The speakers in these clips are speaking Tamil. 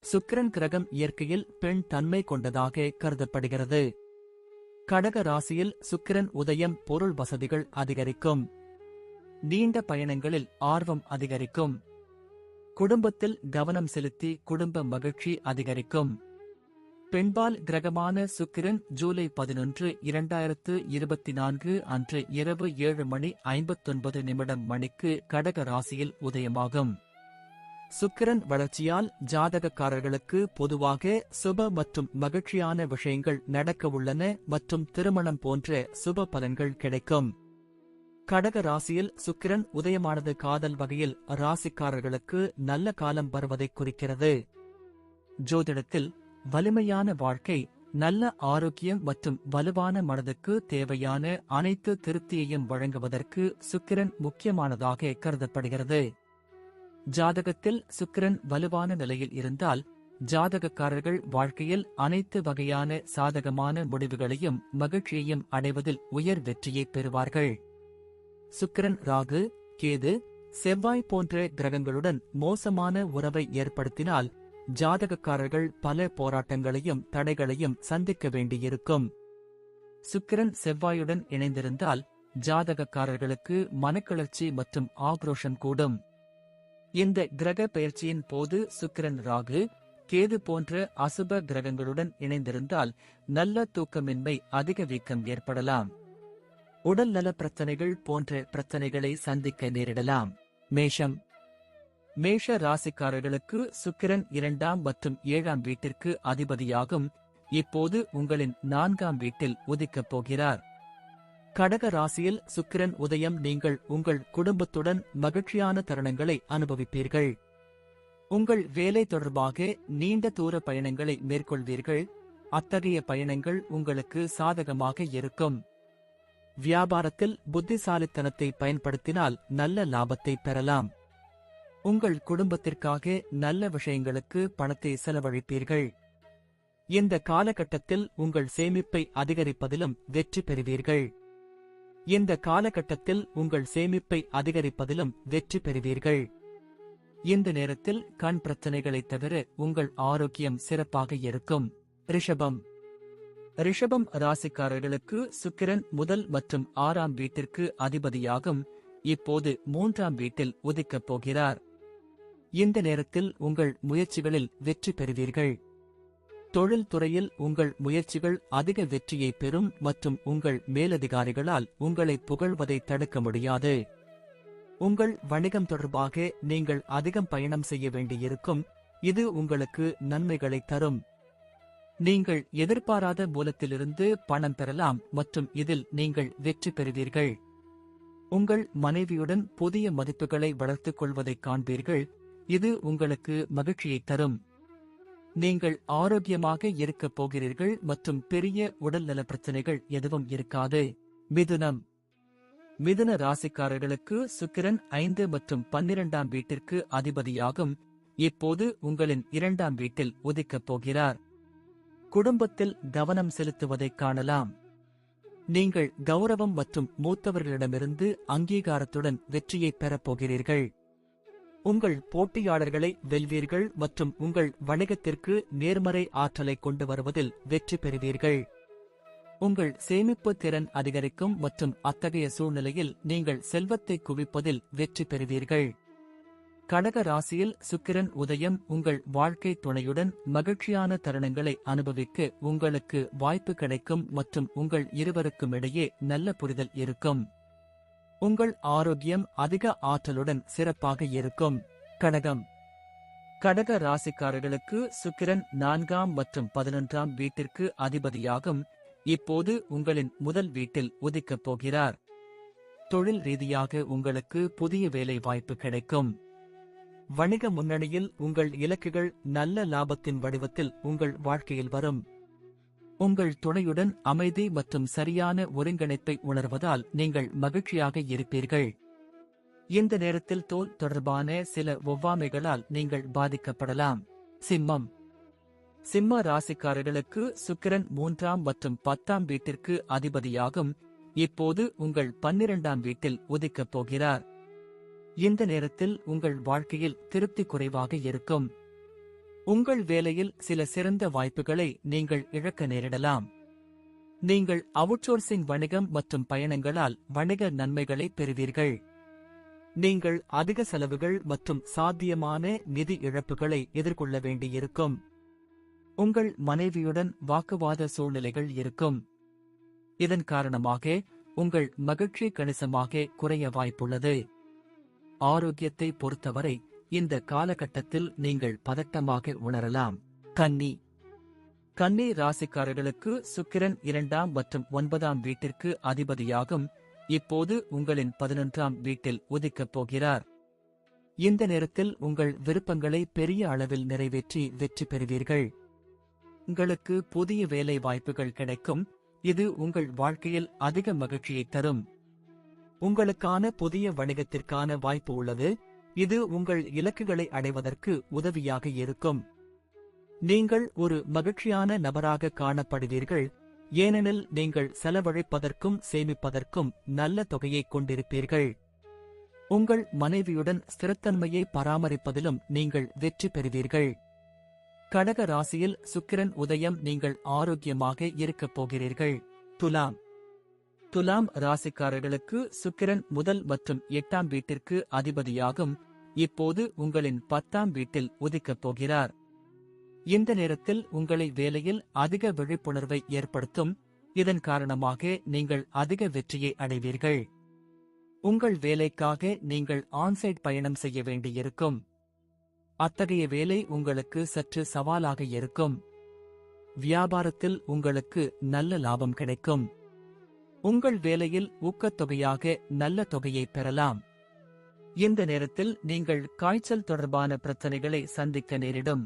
சுக்கிரன் கிரகம் இயற்கையில் பெண் தன்மை கொண்டதாக கருதப்படுகிறது. கடக ராசியில் சுக்கிரன் உதயம் பொருள் வசதிகள் அதிகரிக்கும். நீண்ட பயணங்களில் ஆர்வம் அதிகரிக்கும். குடும்பத்தில் கவனம் செலுத்தி குடும்ப மகிழ்ச்சி அதிகரிக்கும். பெண்பால் கிரகமான சுக்கிரன் ஜூலை 11, 2024 அன்று இரவு 7:59 மணிக்கு கடக ராசியில் உதயமாகும். சுக்கிரன் வளர்ச்சியால் ஜாதகக்காரர்களுக்கு பொதுவாக சுப மற்றும் மகிழ்ச்சியான விஷயங்கள் நடக்கவுள்ளன மற்றும் திருமணம் போன்ற சுப பலன்கள் கிடைக்கும். கடக ராசியில் சுக்கிரன் உதயமானது காதல் வகையில் ராசிக்காரர்களுக்கு நல்ல காலம் வருவதைக் குறிக்கிறது. ஜோதிடத்தில் வலிமையான வாழ்க்கை, நல்ல ஆரோக்கியம் மற்றும் வலுவான மனதுக்கு தேவையான அனைத்து திருப்தியையும் வழங்குவதற்கு சுக்கிரன் முக்கியமானதாக கருதப்படுகிறது. ஜாதகத்தில் சுக்கிரன் வலுவான நிலையில் இருந்தால் ஜாதகக்காரர்கள் வாழ்க்கையில் அனைத்து வகையான சாதகமான முடிவுகளையும் மகிழ்ச்சியையும் அடைவதில் உயர் வெற்றியை பெறுவார்கள். சுக்கிரன் ராகு, கேது, செவ்வாய் போன்ற கிரகங்களுடன் மோசமான உறவை ஏற்படுத்தினால் ஜாதகக்காரர்கள் பல போராட்டங்களையும் தடைகளையும் சந்திக்க வேண்டியிருக்கும். சுக்கிரன் செவ்வாயுடன் இணைந்திருந்தால் ஜாதகக்காரர்களுக்கு மனக்கிளர்ச்சி மற்றும் ஆக்ரோஷம் கூடும். இந்த கிரக பெயர்ச்சியின் போது சுக்கிரன் ராகு, கேது போன்ற அசுப கிரகங்களுடன் இணைந்திருந்தால் நல்ல தூக்கமின்மை, அதிக வீக்கம் ஏற்படலாம். உடல் நல பிரச்சனைகள் போன்ற பிரச்சனைகளை சந்திக்க நேரிடலாம். மேஷம். மேஷ ராசிக்காரர்களுக்கு சுக்கிரன் 2ஆம் மற்றும் 7ஆம் வீட்டிற்கு அதிபதியாகும். இப்போது உங்களின் 4ஆம் வீட்டில் உதிக்கப் போகிறார். கடக ராசியில் சுக்கிரன் உதயம் நீங்கள் உங்கள் குடும்பத்துடன் மகிழ்ச்சியான தருணங்களை அனுபவிப்பீர்கள். உங்கள் வேலை தொடர்பாக நீண்ட தூர பயணங்களை மேற்கொள்வீர்கள். அத்தகைய பயணங்கள் உங்களுக்கு சாதகமாக இருக்கும். வியாபாரத்தில் புத்திசாலித்தனத்தை பயன்படுத்தினால் நல்ல லாபத்தை பெறலாம். உங்கள் குடும்பத்திற்காக நல்ல விஷயங்களுக்கு பணத்தை செலவழிப்பீர்கள். இந்த காலகட்டத்தில் உங்கள் சேமிப்பை அதிகரிப்பதிலும் வெற்றி பெறுவீர்கள். இந்த காலகட்டத்தில் உங்கள் சேமிப்பை அதிகரிப்பதிலும் வெற்றி பெறுவீர்கள். இந்த நேரத்தில் கண் பிரச்சனைகளைத் தவிர உங்கள் ஆரோக்கியம் சிறப்பாக இருக்கும். ரிஷபம். ரிஷபம் ராசிக்காரர்களுக்கு சுக்கிரன் முதல் மற்றும் 6ஆம் வீட்டிற்கு அதிபதியாகும். இப்போது 3ஆம் வீட்டில் உதிக்கப் போகிறார். இந்த நேரத்தில் உங்கள் முயற்சிகளில் வெற்றி பெறுவீர்கள். தொழில் துறையில் உங்கள் முயற்சிகள் அதிக வெற்றியை பெறும் மற்றும் உங்கள் மேலதிகாரிகளால் உங்களை புகழ்வதை தடுக்க முடியாது. உங்கள் வணிகம் தொடர்பாக நீங்கள் அதிகம் பயணம் செய்ய வேண்டியிருக்கும். இது உங்களுக்கு நன்மைகளை தரும். நீங்கள் எதிர்பாராத மூலத்திலிருந்து பணம் பெறலாம் மற்றும் இதில் நீங்கள் வெற்றி பெறுவீர்கள். உங்கள் மனைவியுடன் புதிய மதிப்புகளை வளர்த்துக் கொள்வதைக் காண்பீர்கள். இது உங்களுக்கு மகிழ்ச்சியை தரும். நீங்கள் ஆரோக்கியமாக இருக்கப் போகிறீர்கள் மற்றும் பெரிய உடல்நல பிரச்சனைகள் எதுவும் இருக்காது. மிதுனம். மிதுன ராசிக்காரர்களுக்கு சுக்கிரன் 5 மற்றும் 12ஆம் வீட்டிற்கு அதிபதியாகும். இப்போது உங்களின் 2ஆம் வீட்டில் உதிக்கப் போகிறார். குடும்பத்தில் கவனம் செலுத்துவதைக் காணலாம். நீங்கள் கௌரவம் மற்றும் மூத்தவர்களிடமிருந்து அங்கீகாரத்துடன் வெற்றியை பெறப் போகிறீர்கள். உங்கள் போட்டியாளர்களை வெல்வீர்கள் மற்றும் உங்கள் வணிகத்திற்கு நேர்மறை ஆற்றலை கொண்டு வருவதில் வெற்றி பெறுவீர்கள். உங்கள் சேமிப்பு திறன் அதிகரிக்கும் மற்றும் அத்தகைய சூழ்நிலையில் நீங்கள் செல்வத்தை குவிப்பதில் வெற்றி பெறுவீர்கள். கடக ராசியில் சுக்கிரன் உதயம் உங்கள் வாழ்க்கை துணையுடன் மகிழ்ச்சியான தருணங்களை அனுபவிக்க உங்களுக்கு வாய்ப்பு கிடைக்கும் மற்றும் உங்கள் இருவருக்கும் இடையே நல்ல புரிதல் இருக்கும். உங்கள் ஆரோக்கியம் அதிக ஆற்றலுடன் சிறப்பாக இருக்கும். கடகம். கடக ராசிக்காரர்களுக்கு சுக்கிரன் 4ஆம் மற்றும் 11ஆம் வீட்டிற்கு அதிபதியாகும். இப்போது உங்களின் முதல் வீட்டில் உதிக்கப் போகிறார். தொழில் ரீதியாக உங்களுக்கு புதிய வேலை வாய்ப்பு கிடைக்கும். வணிக முன்னணியில் உங்கள் இலக்குகள் நல்ல லாபத்தின் வடிவத்தில் உங்கள் வாழ்க்கையில் வரும். உங்கள் துணையுடன் அமைதி மற்றும் சரியான ஒருங்கிணைப்பை உணர்வதால் நீங்கள் மகிழ்ச்சியாக இருப்பீர்கள். இந்த நேரத்தில் தோல் தொடர்பான சில ஒவ்வாமைகளால் நீங்கள் பாதிக்கப்படலாம். சிம்மம். சிம்ம ராசிக்காரர்களுக்கு சுக்கிரன் 3ஆம் மற்றும் 10ஆம் வீட்டிற்கு அதிபதியாகும். இப்போது உங்கள் 12ஆம் வீட்டில் உதிக்கப் போகிறார். இந்த நேரத்தில் உங்கள் வாழ்க்கையில் திருப்தி குறைவாக இருக்கும். உங்கள் வேலையில் சில சிறந்த வாய்ப்புகளை நீங்கள் இழக்க நேரிடலாம். நீங்கள் அவுட்சோர்சிங் வணிகம் மற்றும் பயணங்களால் வணிக நன்மைகளை பெறுவீர்கள். நீங்கள் அதிக செலவுகள் மற்றும் சாத்தியமான நிதி இழப்புகளை எதிர்கொள்ள வேண்டியிருக்கும். உங்கள் மனைவியுடன் வாக்குவாத சூழ்நிலைகள் இருக்கும். இதன் காரணமாக உங்கள் மகிழ்ச்சி கணிசமாக குறைய வாய்ப்புள்ளது. ஆரோக்கியத்தை பொறுத்தவரை இந்த காலகட்டத்தில் நீங்கள் பதட்டமாக உணரலாம். கன்னி ராசிக்காரர்களுக்கு சுக்கிரன் 2ஆம் மற்றும் 9ஆம் வீட்டிற்கு அதிபதியாகும். இப்போது உங்களின் 11ஆம் வீட்டில் உதிக்கப் போகிறார். இந்த நேரத்தில் உங்கள் விருப்பங்களை பெரிய அளவில் நிறைவேற்றி வெற்றி பெறுவீர்கள். உங்களுக்கு புதிய வேலை வாய்ப்புகள் கிடைக்கும். இது உங்கள் வாழ்க்கையில் அதிக மகிழ்ச்சியை தரும். உங்களுக்கான புதிய வணிகத்திற்கான வாய்ப்பு உள்ளது. இது உங்கள் இலக்குகளை அடைவதற்கு உதவியாக இருக்கும். நீங்கள் ஒரு மகிழ்ச்சியான நபராக காணப்படுவீர்கள், ஏனெனில் நீங்கள் செலவழிப்பதற்கும் சேமிப்பதற்கும் நல்ல தொகையை கொண்டிருப்பீர்கள். உங்கள் மனைவியுடன் ஸ்திரத்தன்மையை பராமரிப்பதிலும் நீங்கள் வெற்றி பெறுவீர்கள். கடக ராசியில் சுக்கிரன் உதயம். நீங்கள் ஆரோக்கியமாக இருக்கப் போகிறீர்கள். துலாம் ராசிக்காரர்களுக்கு சுக்கிரன் முதல் மற்றும் 8ஆம் வீட்டிற்கு அதிபதியாகும். இப்போது உங்களின் 10ஆம் வீட்டில் உதிக்கப் போகிறார். இந்த நேரத்தில் உங்களை வேலையில் அதிக விழிப்புணர்வை ஏற்படுத்தும். இதன் காரணமாக நீங்கள் அதிக வெற்றியை அடைவீர்கள். உங்கள் வேலைக்காக நீங்கள் ஆன்சைட் பயணம் செய்ய வேண்டியிருக்கும். அத்தகைய வேலை உங்களுக்கு சற்று சவாலாக இருக்கும். வியாபாரத்தில் உங்களுக்கு நல்ல லாபம் கிடைக்கும். உங்கள் வேலையில் ஊக்கத்தொகையாக நல்ல தொகையை பெறலாம். இந்த நேரத்தில் நீங்கள் காய்ச்சல் தொடர்பான பிரச்சனைகளை சந்திக்க நேரிடும்.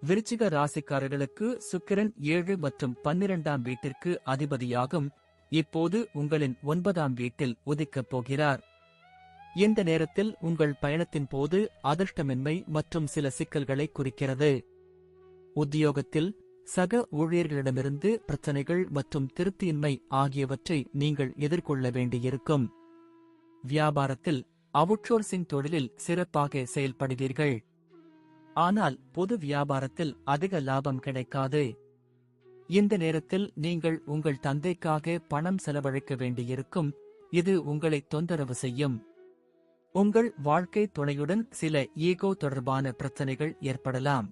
விருச்சிக ராசிக்காரர்களுக்கு சுக்கிரன் 7 மற்றும் 12ஆம் வீட்டிற்கு அதிபதியாகும். இப்போது உங்களின் 9ஆம் வீட்டில் உதிக்கப் போகிறார். இந்த நேரத்தில் உங்கள் பயணத்தின் போது அதிர்ஷ்டமின்மை மற்றும் சில சிக்கல்களை குறிக்கிறது. உத்தியோகத்தில் சக ஊழியர்களிடமிருந்து பிரச்சனைகள் மற்றும் திருப்தியின்மை ஆகியவற்றை நீங்கள் எதிர்கொள்ள வேண்டியிருக்கும். வியாபாரத்தில் அவுட்சோர்சிங் தொழிலில் சிறப்பாக செயல்படுவீர்கள். ஆனால் பொது வியாபாரத்தில் அதிக லாபம் கிடைக்காது. இந்த நேரத்தில் நீங்கள் உங்கள் தந்தைக்காக பணம் செலவழிக்க வேண்டியிருக்கும். இது உங்களை தொந்தரவு செய்யும். உங்கள் வாழ்க்கை துணையுடன் சில ஈகோ தொடர்பான பிரச்சனைகள் ஏற்படலாம்.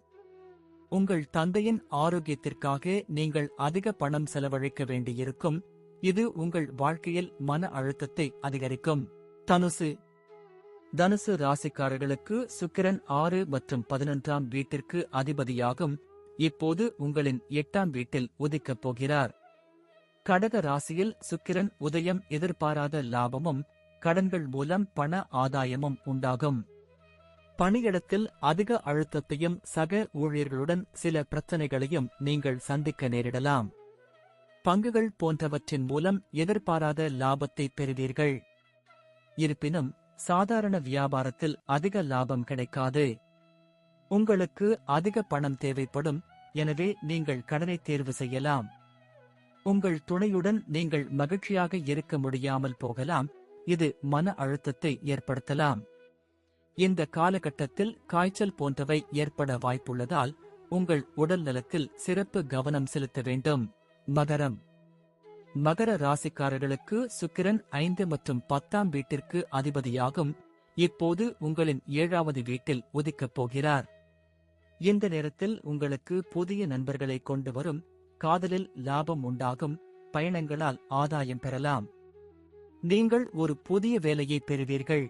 உங்கள் தந்தையின் ஆரோக்கியத்திற்காக நீங்கள் அதிக பணம் செலவழிக்க வேண்டியிருக்கும். இது உங்கள் வாழ்க்கையில் மன அழுத்தத்தை அதிகரிக்கும். தனுசு ராசிக்காரர்களுக்கு சுக்கிரன் 6 மற்றும் 11ஆம் வீட்டிற்கு அதிபதியாகும். இப்போது உங்களின் 8ஆம் வீட்டில் உதிக்கப் போகிறார். கடக ராசியில் சுக்கிரன் உதயம். எதிர்பாராத லாபமும் கடன்கள் மூலம் பண ஆதாயமும் உண்டாகும். பணியிடத்தில் அதிக அழுத்தத்தையும் சக ஊழியர்களுடன் சில பிரச்சனைகளையும் நீங்கள் சந்திக்க நேரிடலாம். பங்குகள் போன்றவற்றின் மூலம் எதிர்பாராத லாபத்தை பெறுவீர்கள். இருப்பினும் சாதாரண வியாபாரத்தில் அதிக லாபம் கிடைக்காது. உங்களுக்கு அதிக பணம் தேவைப்படும். எனவே நீங்கள் கடனை தேர்வு செய்யலாம். உங்கள் துணையுடன் நீங்கள் மகிழ்ச்சியாக இருக்க முடியாமல் போகலாம். இது மன அழுத்தத்தை ஏற்படுத்தலாம். இந்த காலகட்டத்தில் காய்ச்சல் போன்றவை ஏற்பட வாய்ப்புள்ளதால் உங்கள் உடல் நலத்தில் சிறப்பு கவனம் செலுத்த வேண்டும். மகர ராசிக்காரர்களுக்கு சுக்கிரன் 5 மற்றும் 10ஆம் வீட்டிற்கு அதிபதியாகும். இப்போது உங்களின் 7வது வீட்டில் உதிக்கப் போகிறார். இந்த நேரத்தில் உங்களுக்கு புதிய நண்பர்களை கொண்டு வரும். காதலில் லாபம் உண்டாகும். பயணங்களால் ஆதாயம் பெறலாம். நீங்கள் ஒரு புதிய வேலையை பெறுவீர்கள்.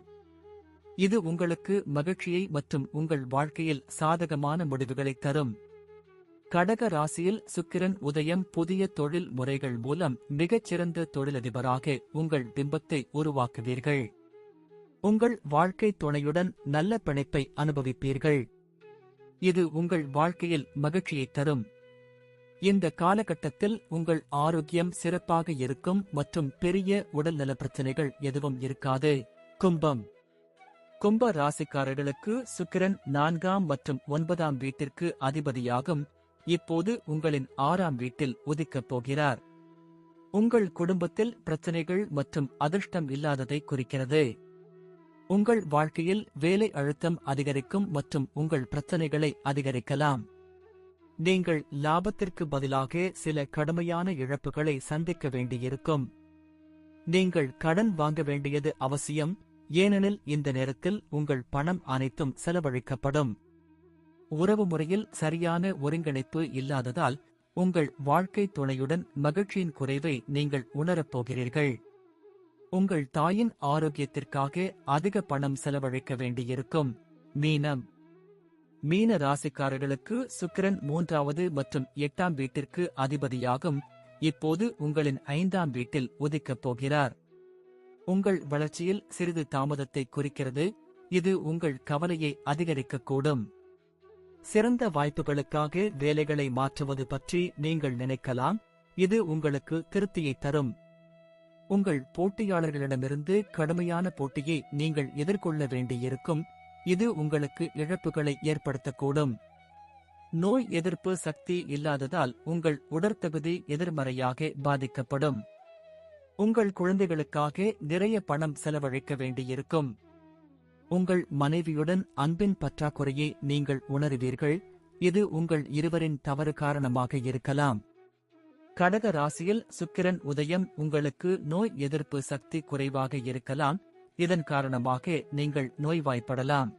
இது உங்களுக்கு மகிழ்ச்சியை மற்றும் உங்கள் வாழ்க்கையில் சாதகமான முடிவுகளை தரும். கடக ராசியில் சுக்கிரன் உதயம். புதிய தொழில் முறைகள் மூலம் மிகச்சிறந்த தொழிலதிபராக உங்கள் பிம்பத்தை உருவாக்குவீர்கள். உங்கள் வாழ்க்கை துணையுடன் நல்ல பிணைப்பை அனுபவிப்பீர்கள். இது உங்கள் வாழ்க்கையில் மகிழ்ச்சியை தரும். இந்த காலகட்டத்தில் உங்கள் ஆரோக்கியம் சிறப்பாக இருக்கும் மற்றும் பெரிய உடல்நல பிரச்சனைகள் எதுவும் இருக்காது. கும்ப ராசிக்காரர்களுக்கு சுக்கிரன் 4ஆம் மற்றும் 9ஆம் வீட்டிற்கு அதிபதியாகும். இப்போது உங்களின் 6ஆம் வீட்டில் உதிக்கப் போகிறார். உங்கள் குடும்பத்தில் பிரச்சனைகள் மற்றும் அதிர்ஷ்டம் இல்லாததை குறிக்கிறது. உங்கள் வாழ்க்கையில் வேலை அழுத்தம் அதிகரிக்கும் மற்றும் உங்கள் பிரச்சனைகளை அதிகரிக்கலாம். நீங்கள் லாபத்திற்கு பதிலாக சில கடுமையான இழப்புகளை சந்திக்க வேண்டியிருக்கும். நீங்கள் கடன் வாங்க வேண்டியது அவசியம், ஏனெனில் இந்த நேரத்தில் உங்கள் பணம் அனைத்தும் செலவழிக்கப்படும். உறவுமுறையில் சரியான ஒருங்கிணைப்பு இல்லாததால் உங்கள் வாழ்க்கை துணையுடன் மகிழ்ச்சியின் குறைவை நீங்கள் உணரப் போகிறீர்கள். உங்கள் தாயின் ஆரோக்கியத்திற்காக அதிக பணம் செலவழிக்க வேண்டியிருக்கும். மீனம். மீன ராசிக்காரர்களுக்கு சுக்கிரன் 3வது மற்றும் 8ஆம் வீட்டிற்கு அதிபதியாகும். இப்போது உங்களின் 5ஆம் வீட்டில் உதிக்கப் போகிறார். உங்கள் வளர்ச்சியில் சிறிது தாமதத்தை குறிக்கிறது. இது உங்கள் கவலையை அதிகரிக்கக்கூடும். சிறந்த வாய்ப்புகளுக்காக வேலைகளை மாற்றுவது பற்றி நீங்கள் நினைக்கலாம். இது உங்களுக்கு திருப்தியை தரும். உங்கள் போட்டியாளர்களிடமிருந்து கடுமையான போட்டியை நீங்கள் எதிர்கொள்ள வேண்டியிருக்கும். இது உங்களுக்கு இழப்புகளை ஏற்படுத்தக்கூடும். நோய் எதிர்ப்பு சக்தி இல்லாததால் உங்கள் உடற்தகுதி எதிர்மறையாக பாதிக்கப்படும். உங்கள் குழந்தைகளுக்காக நிறைய பணம் செலவழிக்க வேண்டியிருக்கும். உங்கள் மனைவியுடன் அன்பின் பற்றாக்குறையை நீங்கள் உணருவீர்கள். இது உங்கள் இருவரின் தவறு காரணமாக இருக்கலாம். கடக ராசியில் சுக்கிரன் உதயம் உங்களுக்கு நோய் எதிர்ப்பு சக்தி குறைவாக இருக்கலாம். இதன் காரணமாக நீங்கள் நோய்வாய்ப்படலாம்.